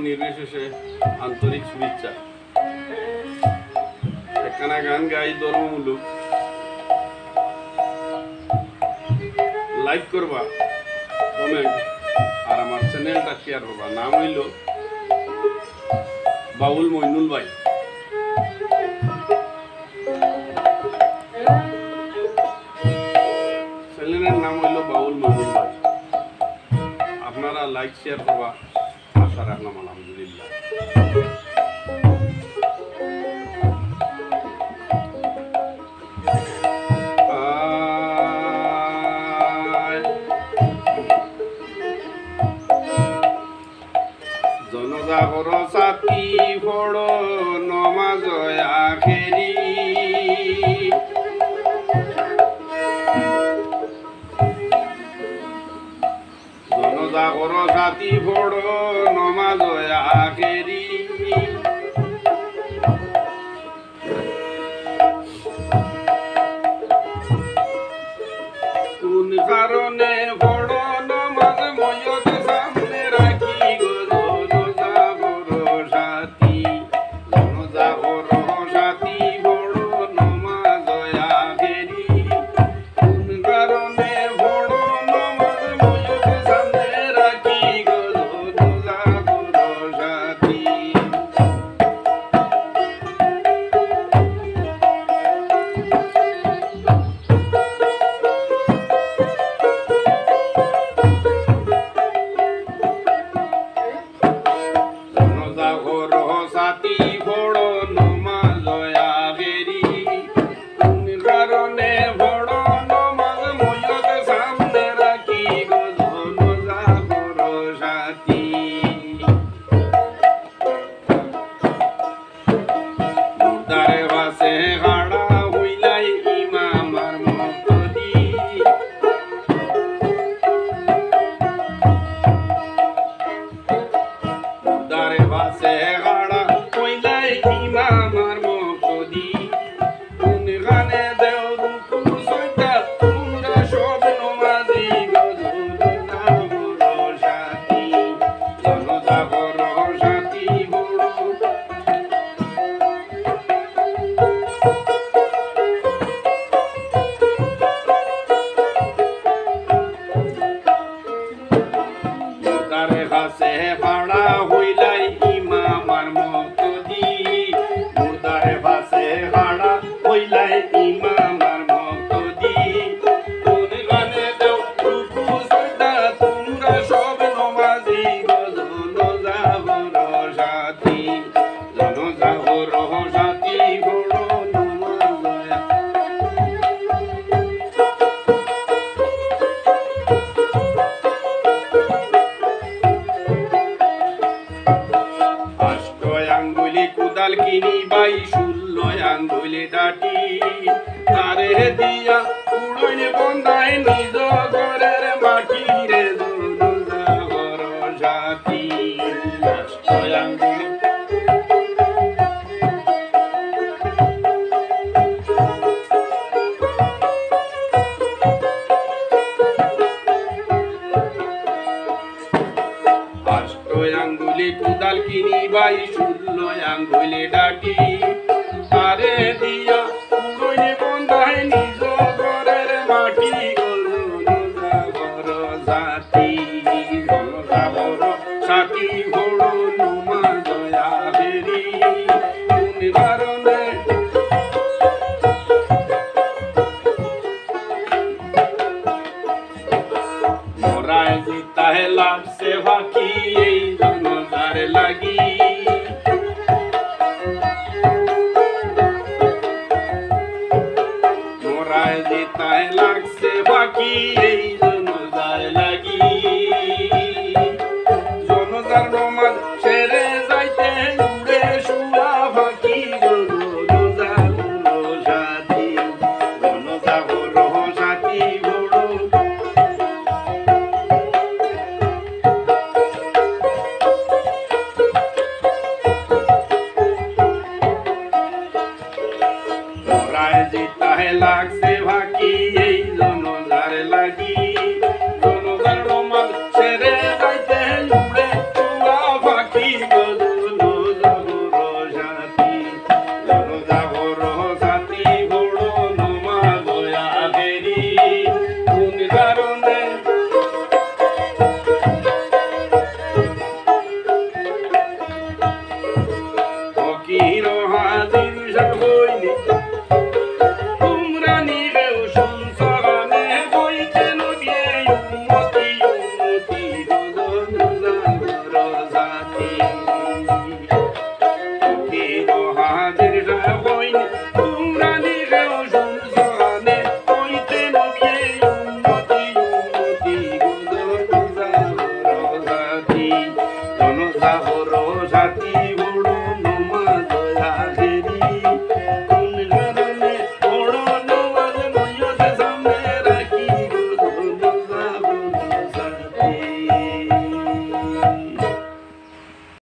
নির্বিশেষে আন্তরিক শুভেচ্ছা। একখানা গান গাই ধর্মমূলক, লাইক করবা, কমেন্ট আর আমার চ্যানেলটা শেয়ার করবা। নাম হইল বাউল মইনুল ভাই। চ্যানেলের নাম হইল বাউল মইনুল ভাই। আপনারা লাইক শেয়ার করবা, আশা রাখলাম। আলহামদুলিল্লাহ। জনজাগর সাথী বড় নমাজ আখেরি, জনজাগর সাথী বড় নমাজ আখেরি, কোন কারণে বড় নমাজ ময়ত সামনে রাখি গো জনজাগর সাথী, জনজাগর সাথী বড় নমাজ আখেরি, কোন কারণে বড় নমাজ ময়ত সামনে রাখি গো জনজাগর সাথী। জনজাগর সাথী বড় নমাজ আখেরি, কোন কারণে বড় নমাজ ময়ত সামনে রাখি গো জনজাগর সাথী। মুর্দারে বাসে গাড়া হইলাই ইমামার মক্তদি, মুর্দারে বাসে গাড়া হইলাই ইমামার মক্তদি, কোন গানে দেও রুকু সজদা তোমরা সব নমাজি গো জনজাগর সাথী, জনজাগর সাথী বড়। মুর্দারে বাসে গাড়া হইলাই ইমামার মক্তদি, মুর্দারে বাসে গাড়া হইলাই ইমামার মক্তদি, কোন গানে দেও রুকু সজদা তোমরা সব নমাজি গো জনজাগর সাথী, জনজাগর সাথী বড় নমাজ। আষ্ট আঙ্গুলি কুদাল কিনি বাই 16 আঙ্গুলি ডাটি, তারে দিয়া উড়ইন বন্ধায় নিজ ঘরের মাটি রে জনজাগর সাথী। আষ্ট আঙ্গুলি আষ্ট আঙ্গুলি কুদাল কিনি বাই 16 আঙ্গুলি ডাটি, তারে দিয়া উড়ইন বন্ধায় নিজ ঘরের মাটি গো জনজাগর সাথী, জনজাগর সাথী বড় নমাজ আখেরি, কোন কারণে মোরায় জিতাহে লাগছে বাকি এই জনতার লাগি, মোরায় জিতাহে লাগছে বাকি